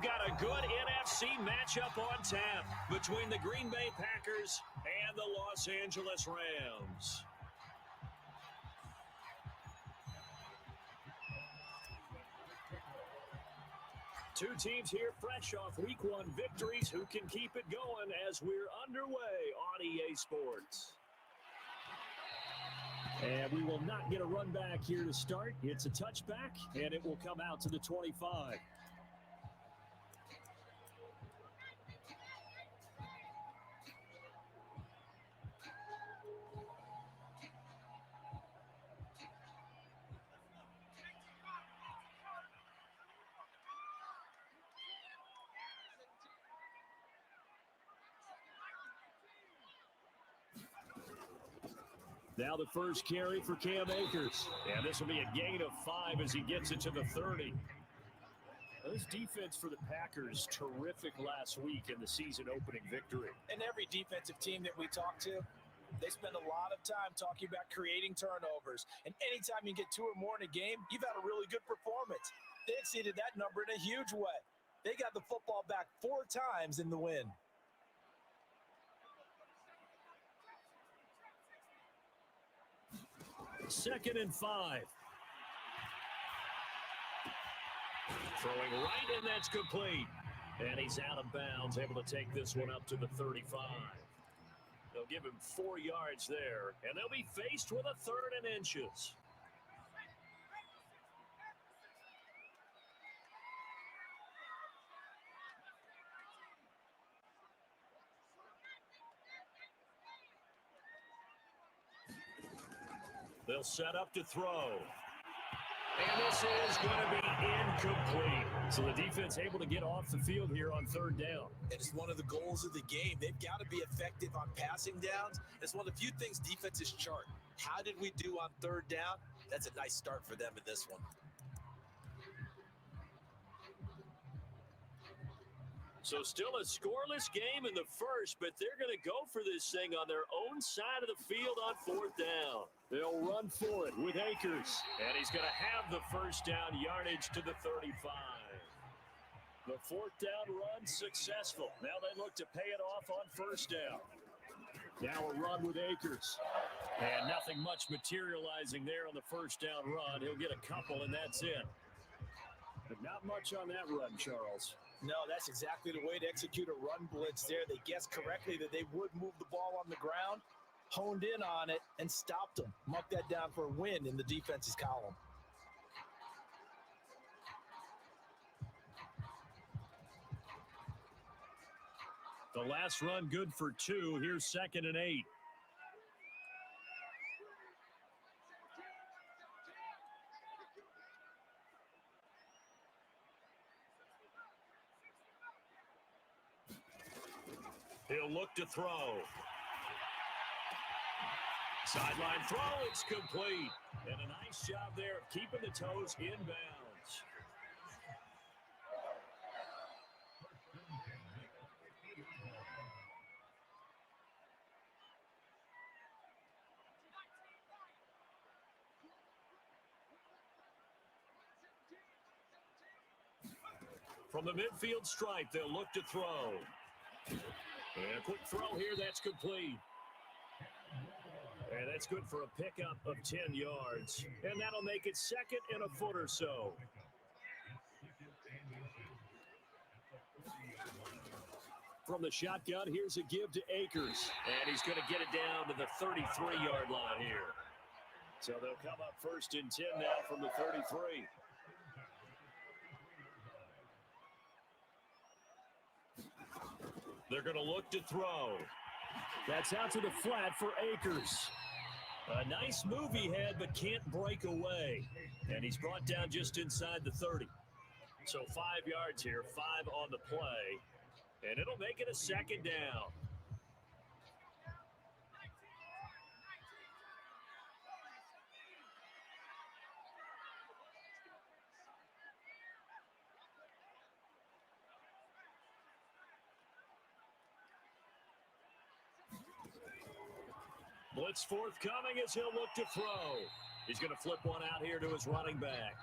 we've got a good NFC matchup on tap between the Green Bay Packers and the Los Angeles Rams. Two teams here fresh off Week 1 victories who can keep it going as we're underway on EA Sports. And we will not get a run back here to start. It's a touchback, and it will come out to the 25. Now the first carry for Cam Akers. And this will be a gain of 5 as he gets it to the 30. This defense for the Packers, terrific last week in the season-opening victory. And every defensive team that we talk to, they spend a lot of time talking about creating turnovers. And anytime you get 2 or more in a game, you've had a really good performance. They exceeded that number in a huge way. They got the football back 4 times in the win. Second and 5. Throwing right, and that's complete. And he's out of bounds, able to take this one up to the 35. They'll give him 4 yards there, and they'll be faced with a 3rd and inches. They'll set up to throw. And this is going to be incomplete. So the defense able to get off the field here on 3rd down. It's one of the goals of the game. They've got to be effective on passing downs. It's one of the few things defenses chart. How did we do on 3rd down? That's a nice start for them in this one. So still a scoreless game in the first, but they're going to go for this thing on their own side of the field on 4th down. They'll run for it with Akers, and he's going to have the first down yardage to the 35. The 4th down run successful. Now they look to pay it off on 1st down. Now a run with Akers. And nothing much materializing there on the 1st down run. He'll get a couple, and that's it. But not much on that run, Charles. No, that's exactly the way to execute a run blitz there. They guessed correctly that they would move the ball on the ground, honed in on it, and stopped them. Mark that down for a win in the defense's column. The last run good for 2. Here's 2nd and 8. He'll look to throw. Sideline throw, it's complete. And a nice job there of keeping the toes in bounds. From the midfield stripe, they'll look to throw. And a quick throw here, that's complete. And that's good for a pickup of 10 yards. And that'll make it 2nd and a foot or so. From the shotgun, here's a give to Akers. And he's going to get it down to the 33-yard line here. So they'll come up 1st and 10 now from the 33. They're going to look to throw. That's out to the flat for Akers. A nice move he had, but can't break away. And he's brought down just inside the 30. So 5 yards here, 5 on the play. And it'll make it a 2nd down. Blitz forthcoming as he'll look to throw. He's going to flip one out here to his running back.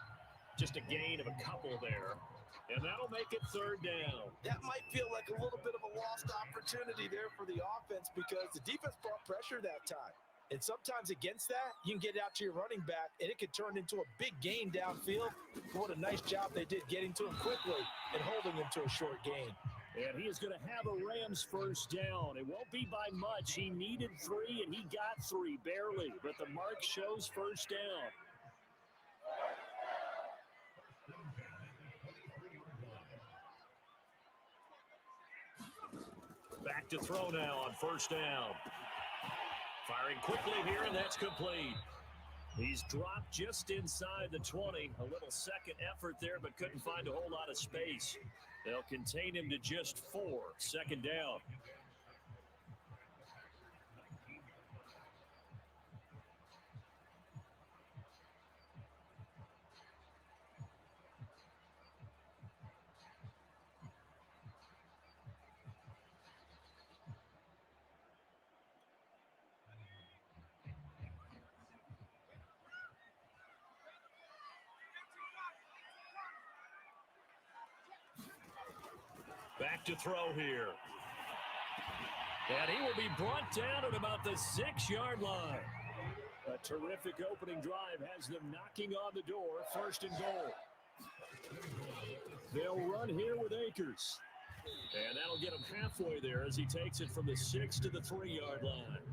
Just a gain of a couple there. And that'll make it third down. That might feel like a little bit of a lost opportunity there for the offense because the defense brought pressure that time. And sometimes against that, you can get out to your running back, and it could turn into a big gain downfield. What a nice job they did getting to him quickly and holding him to a short gain. And he is going to have a Rams first down. It won't be by much. He needed 3, and he got 3, barely. But the mark shows first down. Back to throw now on first down. Firing quickly here, and that's complete. He's dropped just inside the 20. A little second effort there, but couldn't find a whole lot of space. They'll contain him to just 4. Second down. Back to throw here. And he will be brought down at about the 6-yard line. A terrific opening drive has them knocking on the door, first and goal. They'll run here with Akers. And that'll get him halfway there as he takes it from the 6 to the 3-yard line.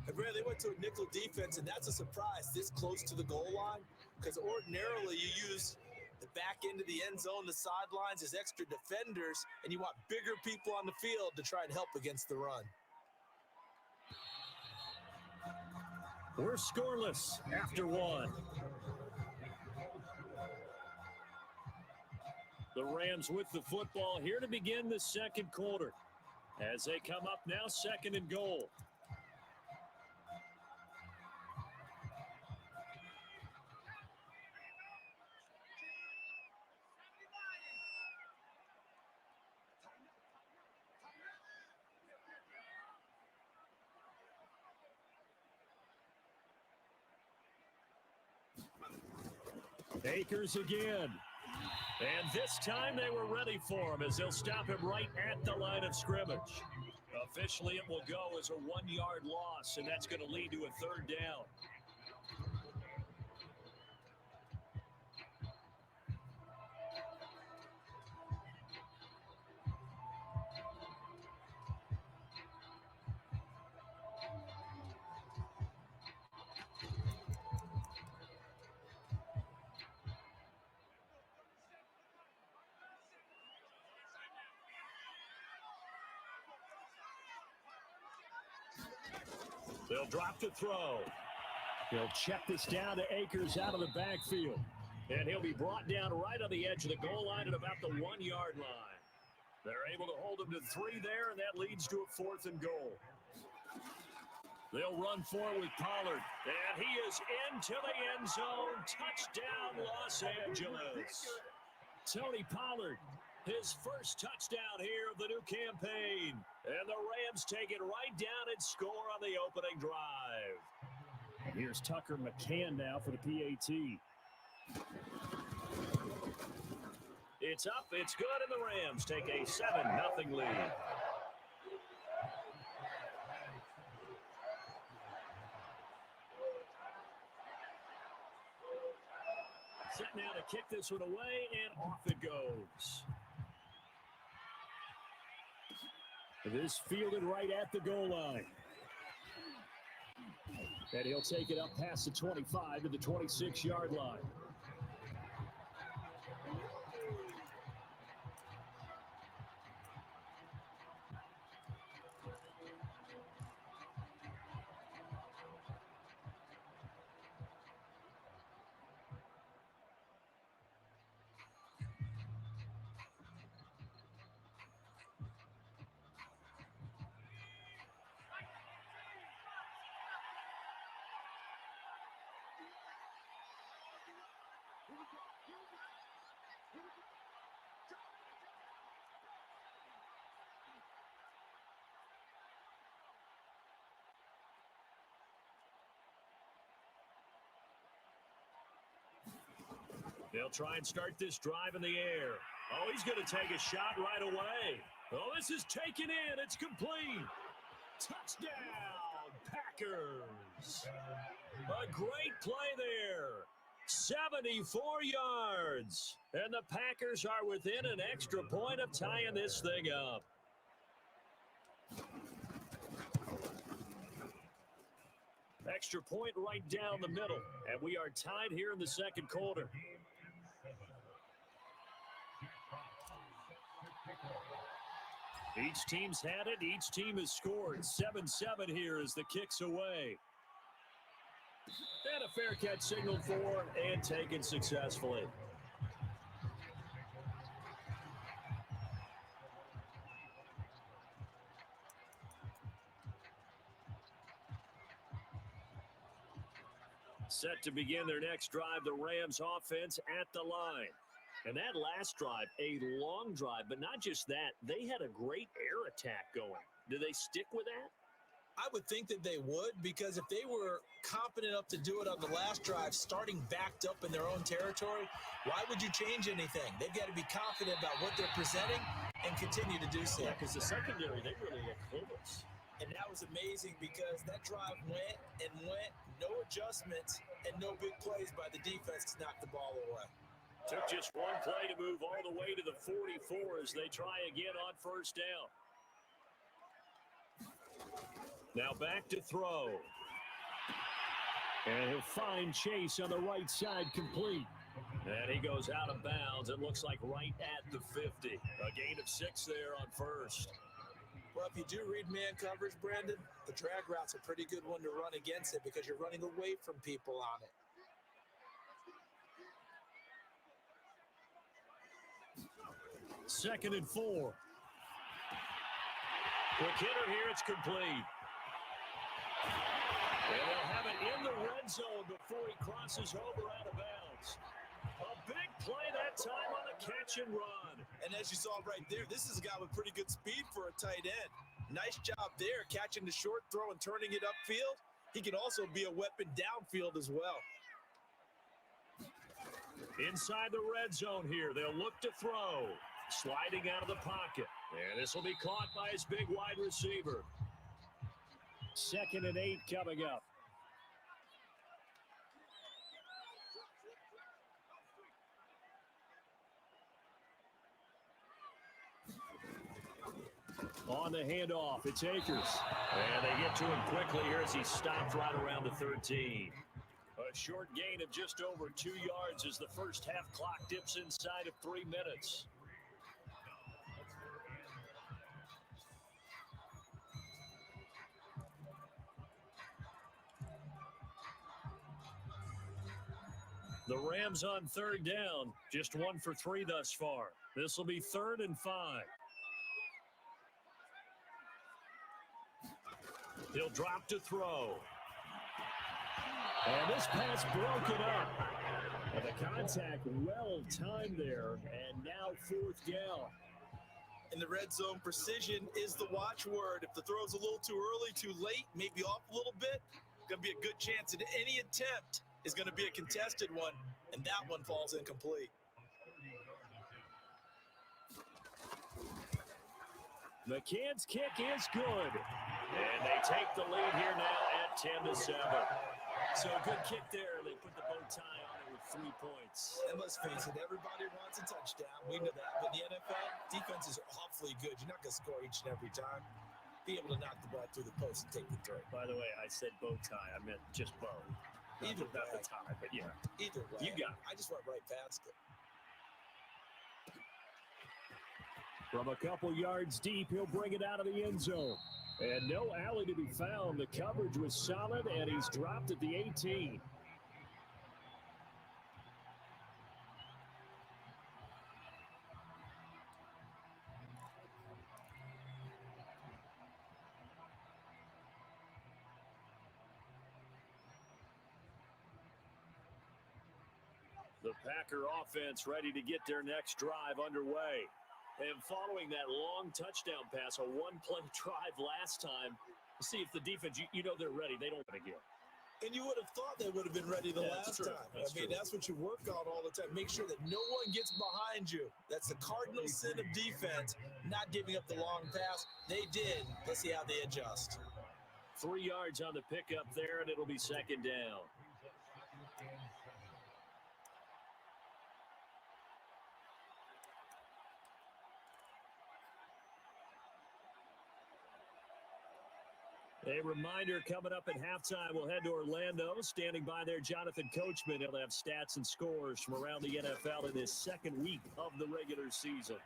And Brad, they went to a nickel defense, and that's a surprise this close to the goal line because ordinarily you use the back end of the end zone, the sidelines as extra defenders, and you want bigger people on the field to try and help against the run. We're scoreless after 1. The Rams with the football here to begin the second quarter. As they come up now, second and goal. Akers again. And this time they were ready for him as they'll stop him right at the line of scrimmage. Officially, it will go as a 1-yard loss, and that's going to lead to a third down. They'll drop the throw. He'll check this down to Akers out of the backfield. And he'll be brought down right on the edge of the goal line at about the 1-yard line. They're able to hold him to 3 there, and that leads to a 4th and goal. They'll run forward with Pollard. And he is into the end zone. Touchdown, Los Angeles. Tony Pollard, his first touchdown here of the new campaign. And the Rams take it right down and score on the opening drive. And here's Tucker McCann now for the PAT. It's up, it's good, and the Rams take a 7-0 lead. Set now to kick this one away, and off it goes. This fielded right at the goal line. And he'll take it up past the 25 to the 26-yard line. They'll try and start this drive in the air. Oh, he's going to take a shot right away. Oh, this is taken in. It's complete. Touchdown, Packers. A great play there. 74 yards. And the Packers are within an extra point of tying this thing up. Extra point right down the middle. And we are tied here in the second quarter. Each team's had it. Each team has scored. 7-7 here as the kick's away. And a fair catch signaled for and taken successfully. Set to begin their next drive, the Rams offense at the line. And that last drive, a long drive, but not just that, they had a great air attack going. Do they stick with that? I would think that they would, because if they were confident enough to do it on the last drive, starting backed up in their own territory, why would you change anything? They've got to be confident about what they're presenting and continue to do so. Yeah, because the secondary, they really look clueless. And that was amazing because that drive went and went, no adjustments, and no big plays by the defense to knock the ball away. Took just one play to move all the way to the 44 as they try again on first down. Now back to throw. And he'll find Chase on the right side complete. And he goes out of bounds. It looks like right at the 50. A gain of 6 there on first. Well, if you do read man coverage, Brandon, the drag route's a pretty good one to run against it because you're running away from people on it. Second and 4. Quick hitter here, it's complete. And they'll have it in the red zone before he crosses over out of bounds. A big play that time on the catch and run. And as you saw right there, this is a guy with pretty good speed for a tight end. Nice job there, catching the short throw and turning it upfield. He can also be a weapon downfield as well. Inside the red zone here, they'll look to throw. Sliding out of the pocket. And this will be caught by his big wide receiver. 2nd and 8 coming up. On the handoff, it's Akers. And they get to him quickly here as he stopped right around the 13. A short gain of just over 2 yards as the first half clock dips inside of 3 minutes. The Rams on third down, just 1 for 3 thus far. This will be 3rd and 5. He'll drop to throw. And this pass broken up. And the contact well timed there, and now 4th down. In the red zone, precision is the watchword. If the throw's a little too early, too late, maybe off a little bit, going to be a good chance that any attempt is going to be a contested one, and that one falls incomplete. McCann's kick is good. And they take the lead here now at 10-7. So a good kick there. They put the bow tie on it with 3 points. And let's face it, everybody wants a touchdown. We know that. But the NFL, defenses are awfully good. You're not going to score each and every time. Be able to knock the ball through the post and take the throw. By the way, I said bow tie. I meant just bow. Either not way. the tie, but yeah. Either way. You got it. I just went right past it. From a couple yards deep, he'll bring it out of the end zone. And no alley to be found. The coverage was solid, and he's dropped at the 18. The Packer offense ready to get their next drive underway. And following that long touchdown pass, a one-play drive last time, see if the defense, you know they're ready. They don't want to get. And you would have thought they would have been ready the last time. That's what you work on all the time. Make sure that no one gets behind you. That's the cardinal sin of defense, not giving up the long pass. They did. Let's see how they adjust. 3 yards on the pickup there, and it'll be second down. A reminder coming up at halftime, we'll head to Orlando. Standing by there, Jonathan Coachman. He'll have stats and scores from around the NFL in this second week of the regular season.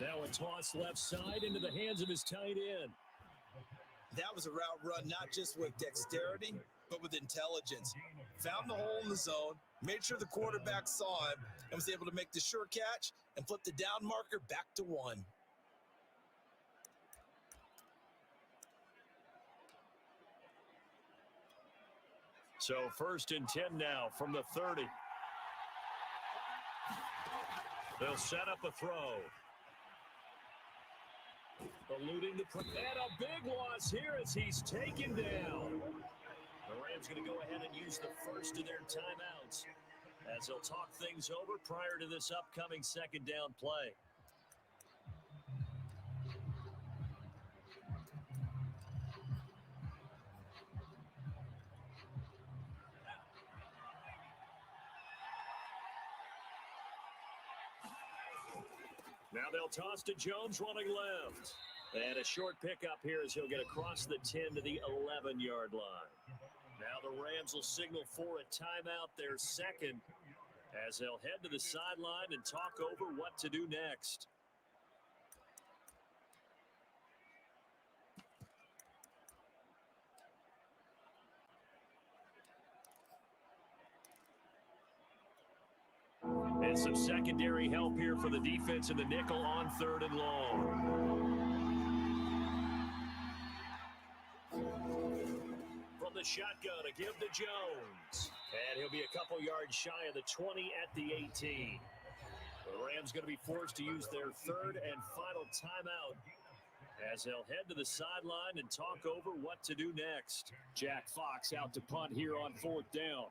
Now a toss left side into the hands of his tight end. That was a route run not just with dexterity, but with intelligence. Found the hole in the zone, made sure the quarterback saw him, and was able to make the sure catch and flip the down marker back to 1. So 1st and 10 now from the 30. They'll set up a throw. Eluding the and a big loss here as he's taken down. The Rams going to go ahead and use the first of their timeouts as they'll talk things over prior to this upcoming second down play. Now they'll toss to Jones running left. And a short pickup here as he'll get across the 10 to the 11-yard line. Now the Rams will signal for a timeout, their second, as they'll head to the sideline and talk over what to do next. And some secondary help here for the defense in the nickel on 3rd and long. From the shotgun, a give to Jones. And he'll be a couple yards shy of the 20 at the 18. The Rams going to be forced to use their 3rd and final timeout as they'll head to the sideline and talk over what to do next. Jack Fox out to punt here on 4th down.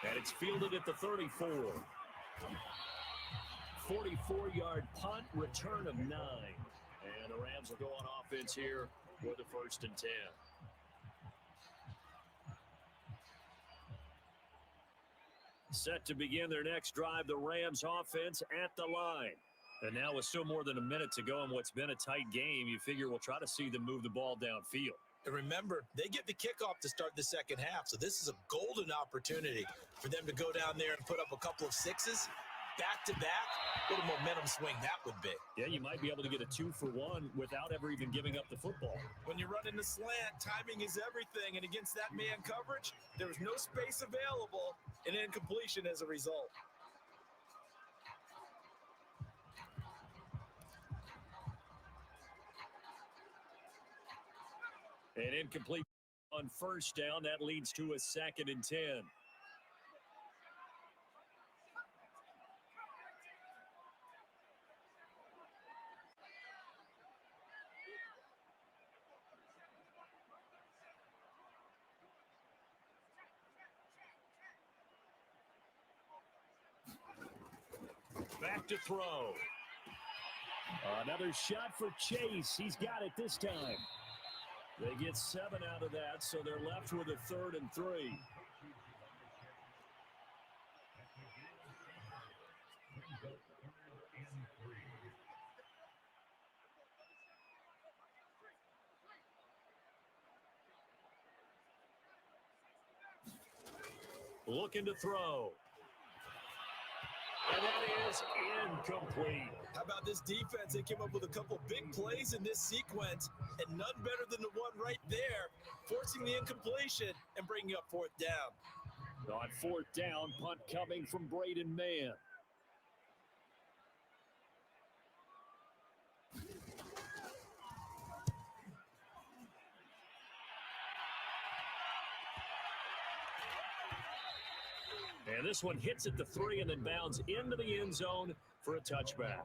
And it's fielded at the 34. 44-yard punt, return of 9. And the Rams will go on offense here with the 1st and 10. Set to begin their next drive, the Rams offense at the line. And now with still more than a minute to go in what's been a tight game, you figure we'll try to see them move the ball downfield. And remember, they get the kickoff to start the second half, so this is a golden opportunity for them to go down there and put up a couple of sixes back-to-back. What a momentum swing that would be. Yeah, you might be able to get a 2-for-1 without ever even giving up the football. When you're running the slant, timing is everything, and against that man coverage, there was no space available, and incompletion as a result. And incomplete on 1st down. That leads to a 2nd and 10. Back to throw. Another shot for Chase. He's got it this time. They get 7 out of that, so they're left with a 3rd and 3. Looking to throw. And that is incomplete. How about this defense? They came up with a couple big plays in this sequence, and none better than the one right there, forcing the incompletion and bringing up 4th down. On 4th down, punt coming from Braden Mann. And this one hits at the 3 and then bounds into the end zone for a touchback.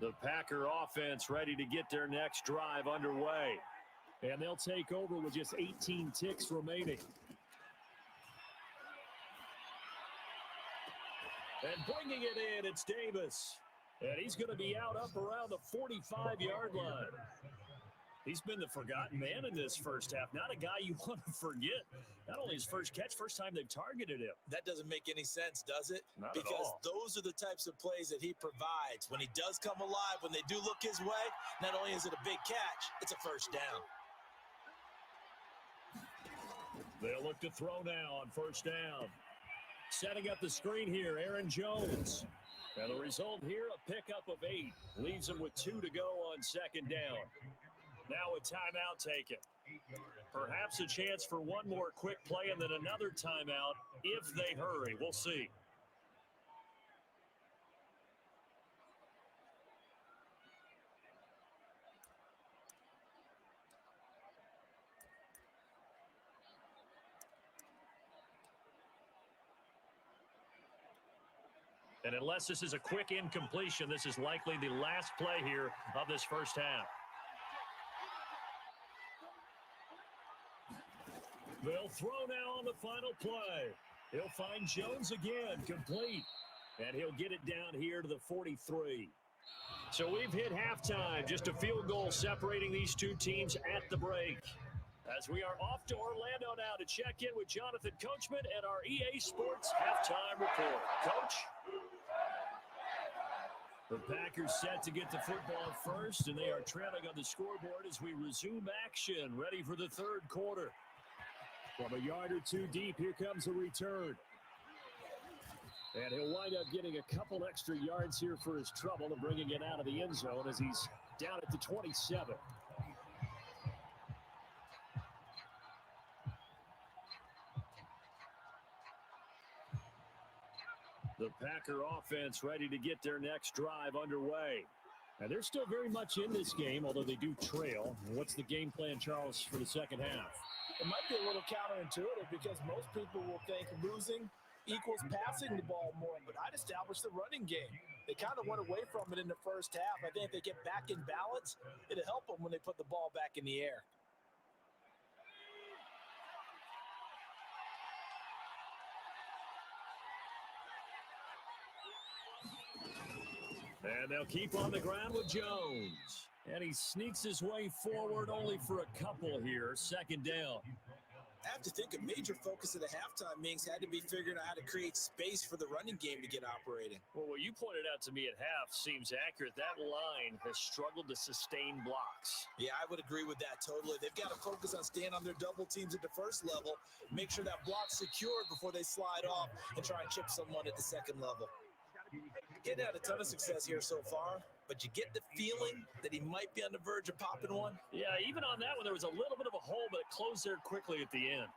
The Packer offense ready to get their next drive underway. And they'll take over with just 18 ticks remaining. And bringing it in, it's Davis. And he's going to be out up around the 45-yard line. He's been the forgotten man in this first half. Not a guy you want to forget. Not only his first catch, first time they've targeted him. That doesn't make any sense, does it? Not because at all. Those are the types of plays that he provides. When he does come alive, when they do look his way, not only is it a big catch, it's a first down. They'll look to throw now on first down. Setting up the screen here, Aaron Jones. And the result here, a pickup of 8. Leaves him with 2 to go on second down. Now a timeout taken. Perhaps a chance for one more quick play and then another timeout if they hurry. We'll see. And unless this is a quick incompletion, this is likely the last play here of this first half. They'll throw now on the final play. He'll find Jones again, complete. And he'll get it down here to the 43. So we've hit halftime, just a field goal separating these two teams at the break. As we are off to Orlando now to check in with Jonathan Coachman and our EA Sports Halftime Report. Coach? The Packers set to get the football first, and they are trailing on the scoreboard as we resume action, ready for the third quarter. From a yard or two deep, here comes a return. And he'll wind up getting a couple extra yards here for his trouble and bringing it out of the end zone as he's down at the 27. The Packer offense ready to get their next drive underway. And they're still very much in this game, although they do trail. What's the game plan, Charles, for the second half? It might be a little counterintuitive because most people will think losing equals passing the ball more, but I'd establish the running game. They kind of went away from it in the first half. I think if they get back in balance, it'll help them when they put the ball back in the air. And they'll keep on the ground with Jones. And he sneaks his way forward only for a couple here. Second down. I have to think a major focus of the halftime meetings had to be figuring out how to create space for the running game to get operating. Well, what you pointed out to me at half seems accurate. That line has struggled to sustain blocks. Yeah, I would agree with that totally. They've got to focus on staying on their double teams at the first level, make sure that block's secured before they slide off and try and chip someone at the second level. Getting had a ton of success here so far, but you get the feeling that he might be on the verge of popping one. Yeah, even on that one, there was a little bit of a hole, but it closed there quickly at the end.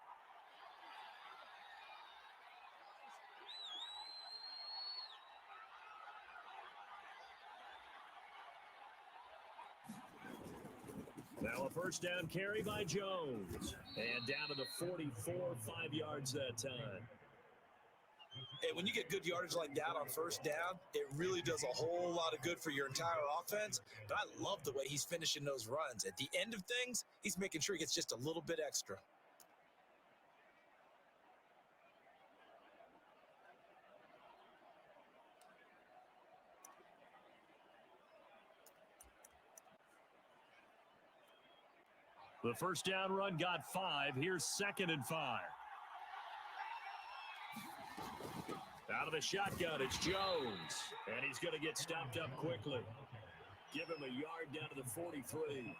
Now a first down carry by Jones. And down to the 44, 5 yards that time. Hey, when you get good yardage like that on first down, it really does a whole lot of good for your entire offense. But I love the way he's finishing those runs. At the end of things, he's making sure he gets just a little bit extra. The first down run got 5. Here's 2nd and 5. Out of the shotgun, it's Jones. And he's going to get stopped up quickly. Give him a yard down to the 43.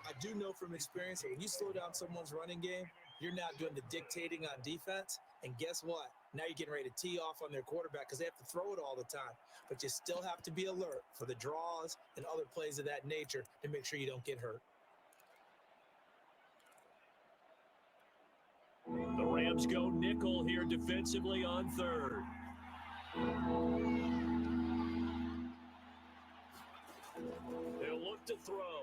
I do know from experience that when you slow down someone's running game, you're not doing the dictating on defense. And guess what? Now you're getting ready to tee off on their quarterback because they have to throw it all the time. But you still have to be alert for the draws and other plays of that nature to make sure you don't get hurt. The Rams go nickel here defensively on third. They'll look to throw.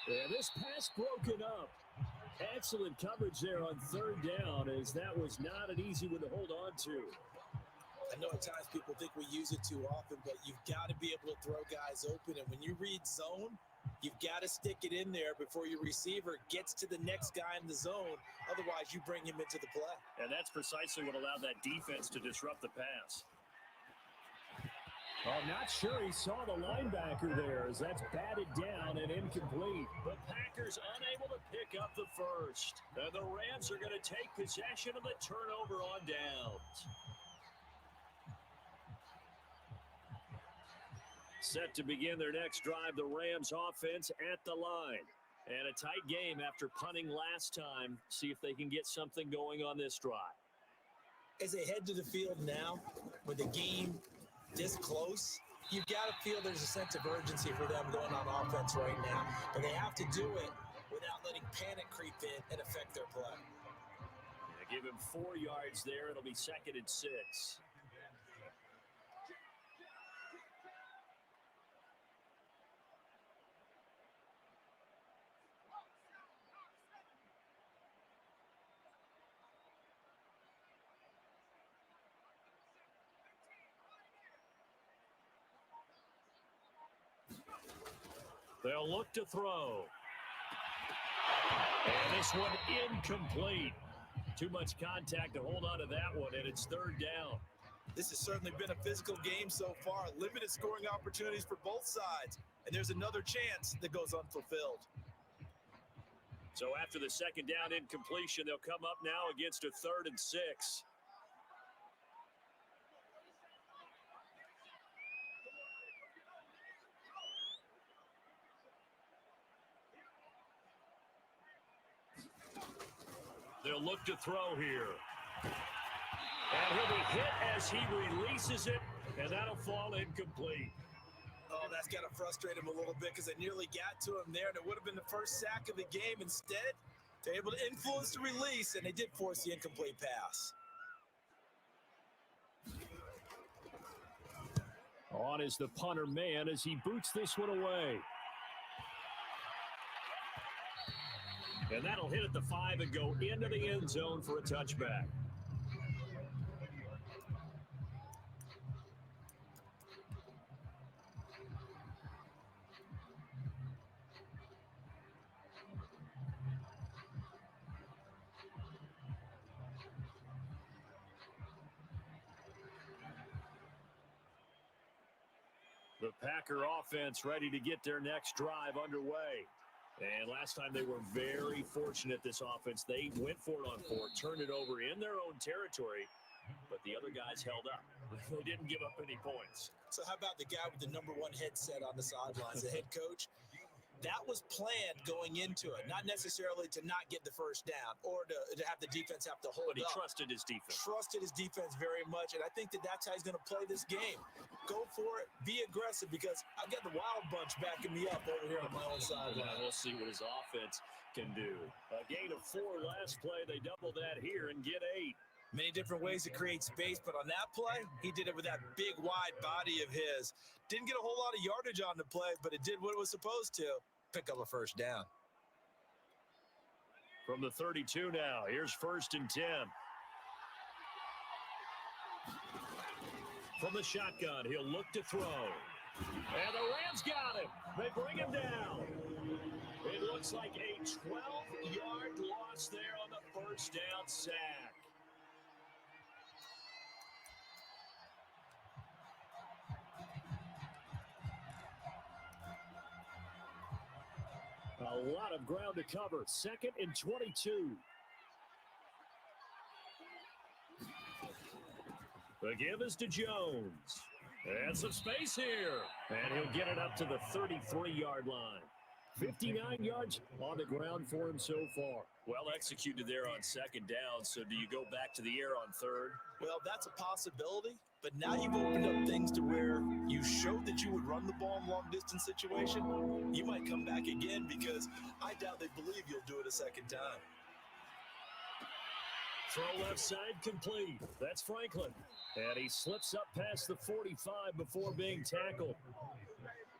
And this pass broken up. Excellent coverage there on third down, as that was not an easy one to hold on to. I know at times people think we use it too often, but you've got to be able to throw guys open. And when you read zone, you've got to stick it in there before your receiver gets to the next guy in the zone. Otherwise, you bring him into the play. And that's precisely what allowed that defense to disrupt the pass. I'm not sure he saw the linebacker there, as that's batted down and incomplete. The Packers unable to pick up the first. And the Rams are going to take possession of the turnover on downs. Set to begin their next drive, the Rams offense at the line. And a tight game after punting last time. See if they can get something going on this drive. As they head to the field now, with the game this close, you've got to feel there's a sense of urgency for them going on offense right now. But they have to do it without letting panic creep in and affect their play. Yeah, give him 4 yards there. It'll be 2nd and 6. They'll look to throw. And this one incomplete. Too much contact to hold on to that one, and it's 3rd down. This has certainly been a physical game so far. Limited scoring opportunities for both sides. And there's another chance that goes unfulfilled. So after the 2nd down incompletion, they'll come up now against a 3rd and 6. They'll look to throw here. And he'll be hit as he releases it, and that'll fall incomplete. Oh, that's got to frustrate him a little bit because they nearly got to him there, and it would have been the first sack of the game. Instead, they're able to influence the release, and they did force the incomplete pass. On is the punter man as he boots this one away. And that'll hit at the 5 and go into the end zone for a touchback. The Packer offense ready to get their next drive underway. And last time they were very fortunate, this offense. They went for it on 4, turned it over in their own territory, but the other guys held up. They didn't give up any points. So how about the guy with the #1 headset on the sidelines, the head coach? That was planned going into it, not necessarily to not get the first down or to have the defense have to hold up. But he trusted his defense. Trusted his defense very much, and I think that's how he's going to play this game. Go for it, be aggressive, because I've got the wild bunch backing me up over here on my own sideline. We'll see what his offense can do. A gain of 4 last play. They double that here and get 8. Many different ways to create space, but on that play, he did it with that big, wide body of his. Didn't get a whole lot of yardage on the play, but it did what it was supposed to. Pick up a first down. From the 32 now, here's 1st and 10. From the shotgun, he'll look to throw. And the Rams got him. They bring him down. It looks like a 12-yard loss there on the first down sack. A lot of ground to cover. 2nd and 22. The give is to Jones. And some space here. And he'll get it up to the 33-yard line. 59 yards on the ground for him so far. Well executed there on second down. So do you go back to the air on third? Well, that's a possibility. But now you've opened up things to where you showed that you would run the ball in long-distance situation. You might come back again because I doubt they believe you'll do it a second time. Throw left side complete. That's Franklin. And he slips up past the 45 before being tackled.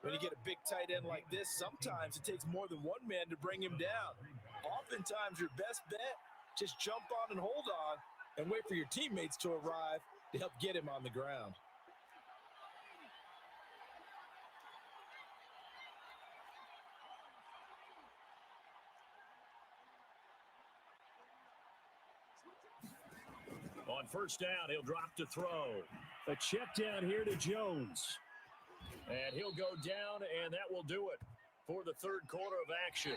When you get a big tight end like this, sometimes it takes more than one man to bring him down. Oftentimes, your best bet, just jump on and hold on and wait for your teammates to arrive to help get him on the ground. On first down, he'll drop to throw. A check down here to Jones. And he'll go down, and that will do it for the third quarter of action.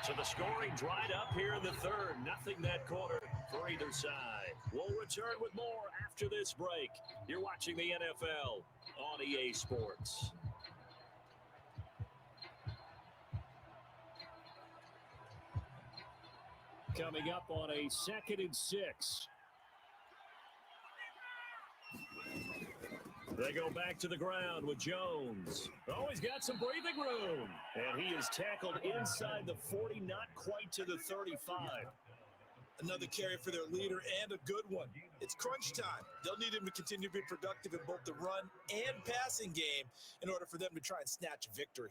So the scoring dried up here in the third. Nothing that quarter for either side. We'll return with more after this break. You're watching the NFL on EA Sports. Coming up on a 2nd and 6. They go back to the ground with Jones. Oh, he's got some breathing room. And he is tackled inside the 40, not quite to the 35. Another carry for their leader and a good one. It's crunch time. They'll need him to continue to be productive in both the run and passing game in order for them to try and snatch a victory.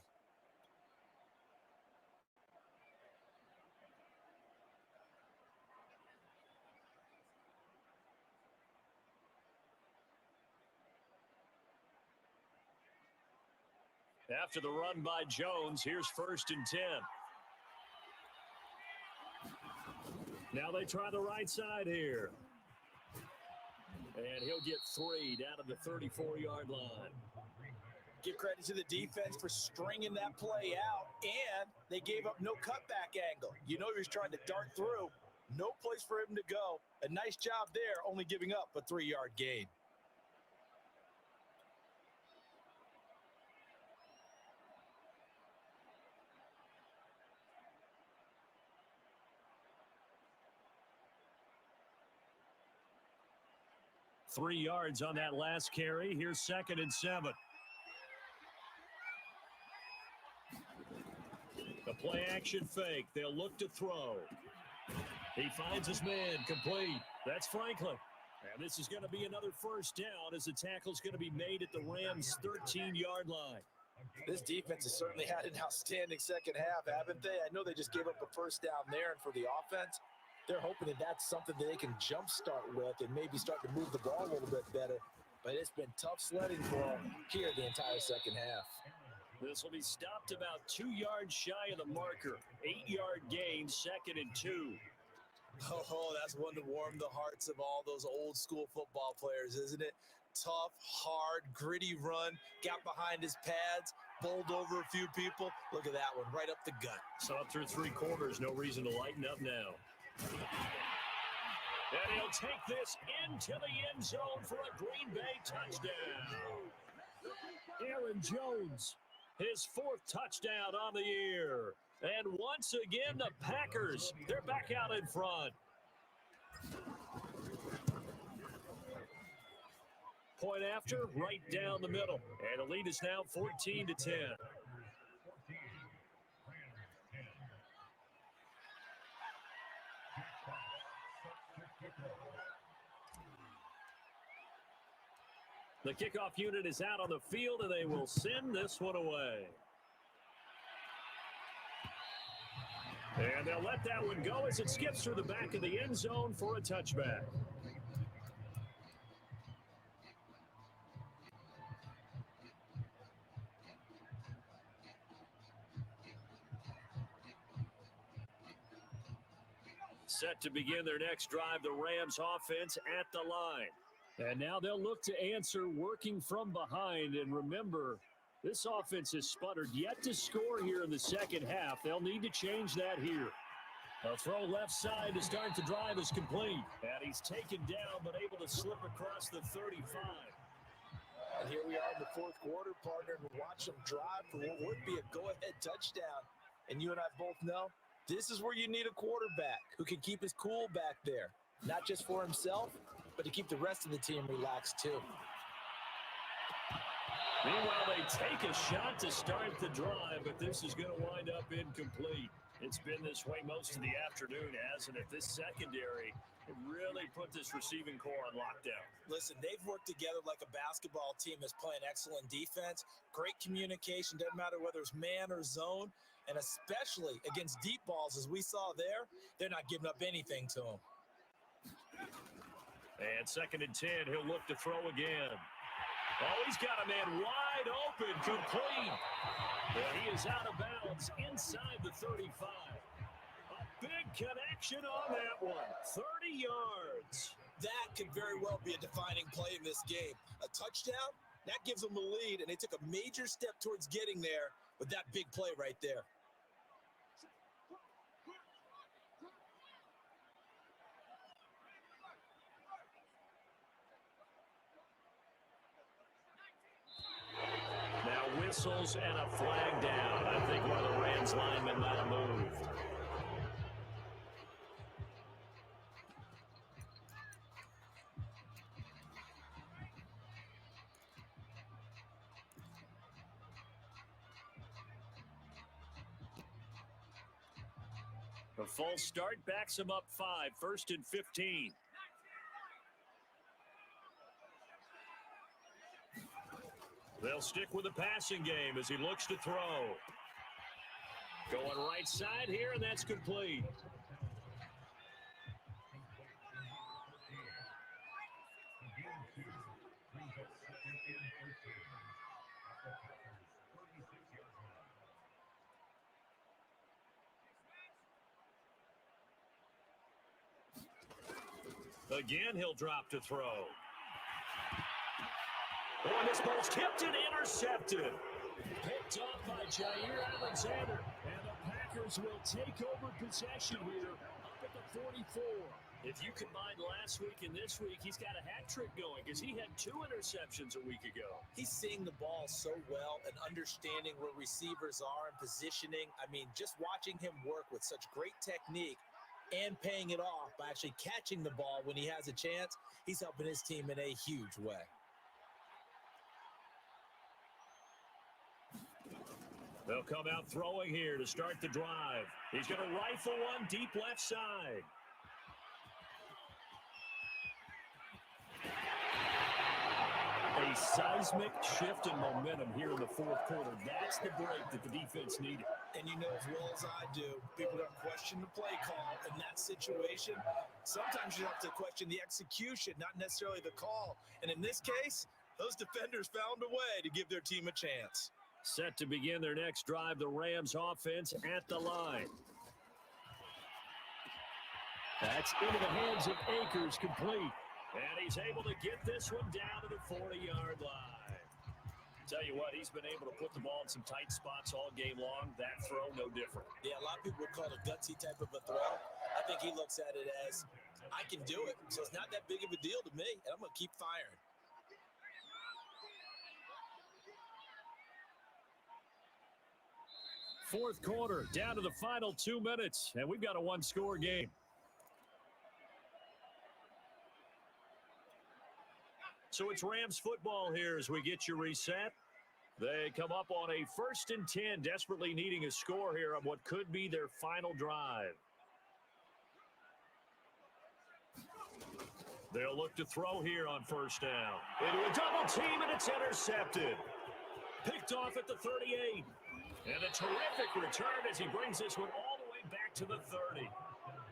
After the run by Jones, here's 1st and 10. Now they try the right side here. And he'll get 3 down to the 34-yard line. Give credit to the defense for stringing that play out, and they gave up no cutback angle. You know he was trying to dart through. No place for him to go. A nice job there, only giving up a 3-yard gain. Three yards on that last carry. Here's 2nd and 7. The play action fake. They'll look to throw. He finds his man complete. That's Franklin. And this is going to be another first down as the tackle's going to be made at the Rams' 13-yard line. This defense has certainly had an outstanding second half, haven't they? I know they just gave up a first down there, and for the offense, they're hoping that that's something that they can jumpstart with and maybe start to move the ball a little bit better. But it's been tough sledding for them here the entire second half. This will be stopped about 2 yards shy of the marker. 8-yard gain, 2nd and 2. Oh, that's one to warm the hearts of all those old school football players, isn't it? Tough, hard, gritty run, got behind his pads, bowled over a few people. Look at that one, right up the gut. So up through 3 quarters, no reason to lighten up now. And he'll take this into the end zone for a Green Bay touchdown. Aaron Jones, his 4th touchdown on the year. And once again, the Packers, they're back out in front. Point after, right down the middle. And the lead is now 14-10. The kickoff unit is out on the field, and they will send this one away. And they'll let that one go as it skips through the back of the end zone for a touchback. Set to begin their next drive, the Rams offense at the line. And now they'll look to answer working from behind. And remember, this offense has sputtered yet to score here in the second half. They'll need to change that here. A throw left side to start the drive is complete. And he's taken down but able to slip across the 35. And here we are in the 4th quarter, partner, and watch them drive for what would be a go-ahead touchdown. And you and I both know this is where you need a quarterback who can keep his cool back there, not just for himself, but to keep the rest of the team relaxed too. Meanwhile, they take a shot to start the drive, but this is going to wind up incomplete. It's been this way most of the afternoon, hasn't it? This secondary really put this receiving core on lockdown. Listen, they've worked together like a basketball team that's playing excellent defense. Great communication, doesn't matter whether it's man or zone, and especially against deep balls, as we saw there, they're not giving up anything to them. And 2nd and 10, he'll look to throw again. Oh, he's got a man wide open, complete. But he is out of bounds inside the 35. A big connection on that one, 30 yards. That could very well be a defining play in this game. A touchdown, that gives them a lead, and they took a major step towards getting there with that big play right there. Whistles and a flag down. I think one of the Rams linemen might have moved. A false start backs him up 5, 1st and 15. They'll stick with the passing game as he looks to throw. Going right side here, and that's complete. Again, he'll drop to throw. Oh, and this ball's tipped and intercepted. Picked off by Jair Alexander. And the Packers will take over possession here up at the 44. If you combine last week and this week, he's got a hat trick going because he had 2 interceptions a week ago. He's seeing the ball so well and understanding where receivers are and positioning. I mean, just watching him work with such great technique and paying it off by actually catching the ball when he has a chance, he's helping his team in a huge way. They'll come out throwing here to start the drive. He's going to rifle one deep left side. A seismic shift in momentum here in the 4th quarter. That's the break that the defense needed. And you know as well as I do, people don't question the play call in that situation. Sometimes you have to question the execution, not necessarily the call. And in this case, those defenders found a way to give their team a chance. Set to begin their next drive, the Rams offense at the line. That's into the hands of Akers, complete. And he's able to get this one down to the 40-yard line. Tell you what, he's been able to put the ball in some tight spots all game long. That throw, no different. Yeah, a lot of people would call it a gutsy type of a throw. I think he looks at it as, I can do it, so it's not that big of a deal to me, and I'm going to keep firing. Fourth quarter, down to the final 2 minutes, and we've got a one-score game. So it's Rams football here as we get you reset. They come up on a 1st and 10, desperately needing a score here on what could be their final drive. They'll look to throw here on 1st down. Into a double team, and it's intercepted. Picked off at the 38. And a terrific return as he brings this one all the way back to the 30.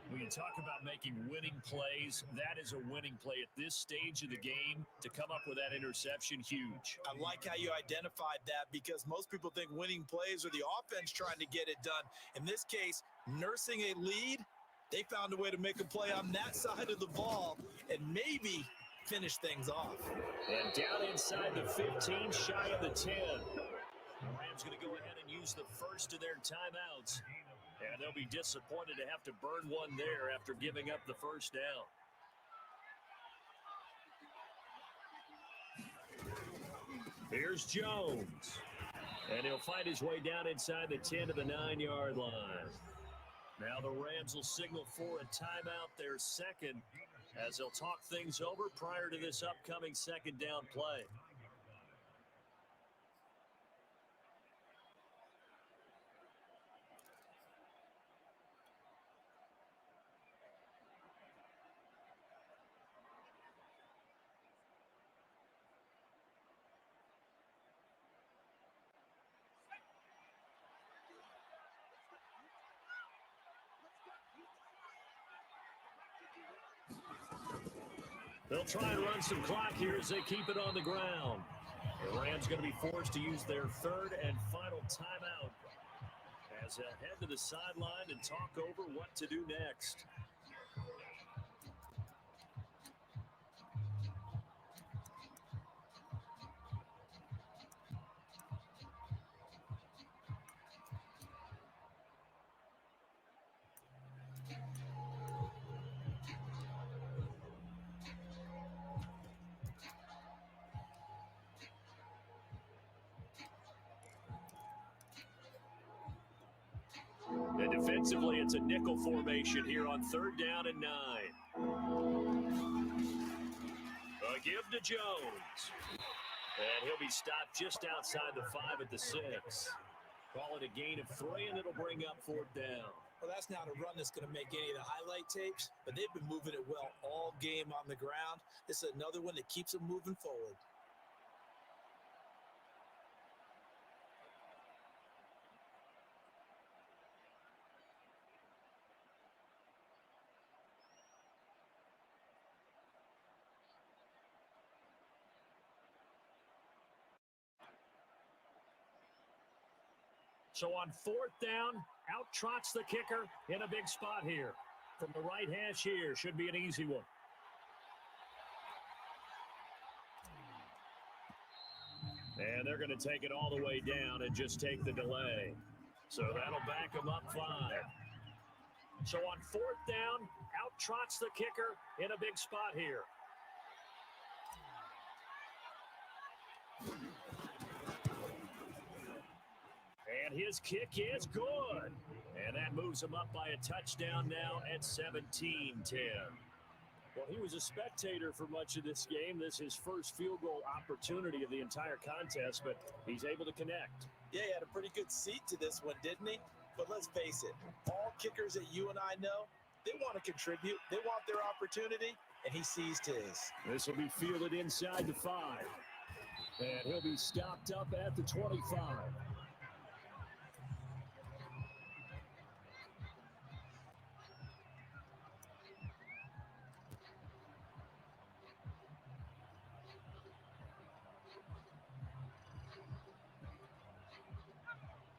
When you talk about making winning plays, that is a winning play at this stage of the game. To come up with that interception, huge. I like how you identified that because most people think winning plays are the offense trying to get it done. In this case, nursing a lead, they found a way to make a play on that side of the ball and maybe finish things off. And down inside the 15, shy of the 10. The Rams going to go ahead and use the first of their timeouts. And they'll be disappointed to have to burn one there after giving up the 1st down. Here's Jones. And he'll find his way down inside the 10 to the 9-yard line. Now the Rams will signal for a timeout, their second, as they'll talk things over prior to this upcoming second down play. They'll try and run some clock here as they keep it on the ground. The Rams going to be forced to use their third and final timeout as they'll head to the sideline and talk over what to do next. And defensively, it's a nickel formation here on 3rd down and 9. A give to Jones. And he'll be stopped just outside the 5 at the 6. Call it a gain of 3, and it'll bring up 4th down. Well, that's not a run that's going to make any of the highlight tapes, but they've been moving it well all game on the ground. This is another one that keeps them moving forward. So on 4th down, out trots the kicker in a big spot here. From the right hash here, should be an easy one. And they're going to take it all the way down and just take the delay. So that'll back them up 5. So on 4th down, out trots the kicker in a big spot here. And his kick is good. And that moves him up by a touchdown now at 17-10. Well, he was a spectator for much of this game. This is his first field goal opportunity of the entire contest, but he's able to connect. Yeah, he had a pretty good seat to this one, didn't he? But let's face it, all kickers that you and I know, they want to contribute. They want their opportunity, and he seized his. This will be fielded inside the 5. And he'll be stopped up at the 25.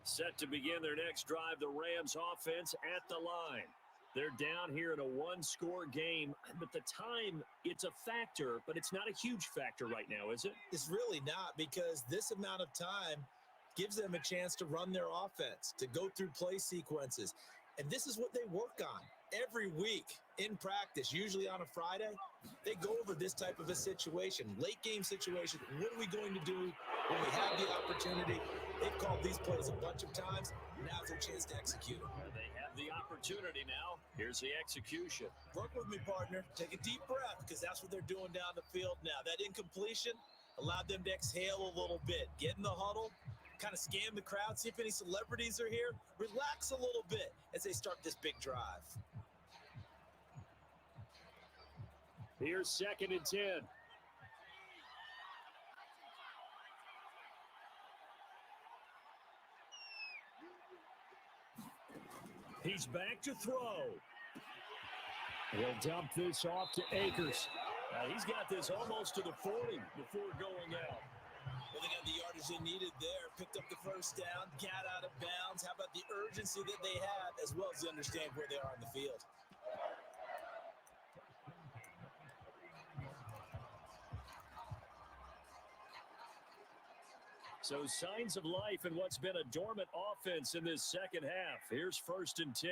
Set to begin their next drive, the Rams offense at the line. They're down here in a one-score game, but the time, it's a factor, but it's not a huge factor right now, is it? It's really not, because this amount of time gives them a chance to run their offense, to go through play sequences. And this is what they work on every week in practice, usually on a Friday. They go over this type of a situation, late game situation. What are we going to do when we have the opportunity? They've called these plays a bunch of times. Now's their chance to execute them. They have the opportunity now. Here's the execution. Work with me, partner. Take a deep breath, because that's what they're doing down the field now. That incompletion allowed them to exhale a little bit. Get in the huddle, kind of scan the crowd, see if any celebrities are here. Relax a little bit as they start this big drive. Here's 2nd and 10. He's back to throw. He'll dump this off to Akers. He's got this almost to the 40 before going out. Well, they got the yardage they needed there. Picked up the first down, got out of bounds. How about the urgency that they have, as well as they understand where they are on the field? So signs of life in what's been a dormant offense in this second half. Here's 1st and 10.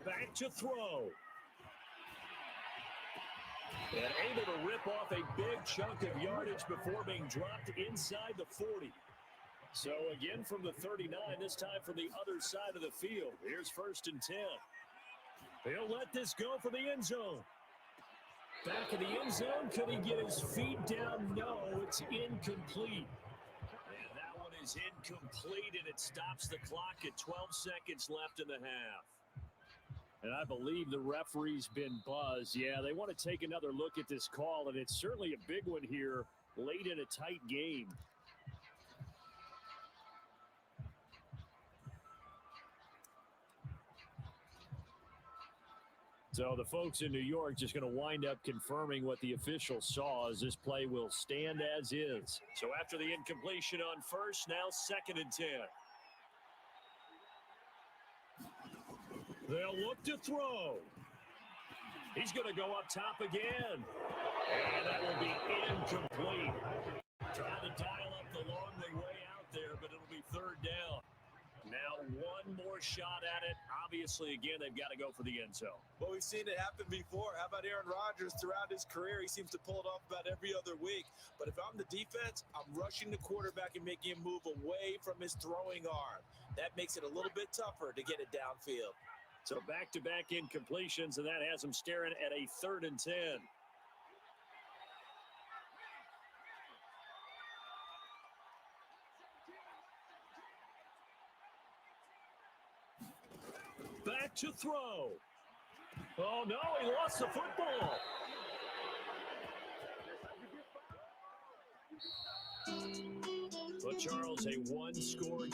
Back to throw. And able to rip off a big chunk of yardage before being dropped inside the 40. So again from the 39, this time from the other side of the field. Here's 1st and 10. He'll let this go for the end zone. Back in the end zone, could he get his feet down? No, it's incomplete. And that one is incomplete, and it stops the clock at 12 seconds left in the half. And I believe the referee's been buzzed. Yeah, they want to take another look at this call, and it's certainly a big one here late in a tight game. So the folks in New York just going to wind up confirming what the official saw, as this play will stand as is. So after the incompletion on 1st, now 2nd and 10. They'll look to throw. He's going to go up top again. And that will be incomplete. Trying to dial up the long way out there, but it'll be 3rd down. Now one more shot at it. Obviously, again, they've got to go for the end zone. Well, we've seen it happen before. How about Aaron Rodgers throughout his career? He seems to pull it off about every other week. But if I'm the defense, I'm rushing the quarterback and making him move away from his throwing arm. That makes it a little bit tougher to get it downfield. So back-to-back incompletions, and that has him staring at a 3rd and 10. Back to throw. Oh, no, he lost the football. But Charles, a one-score game.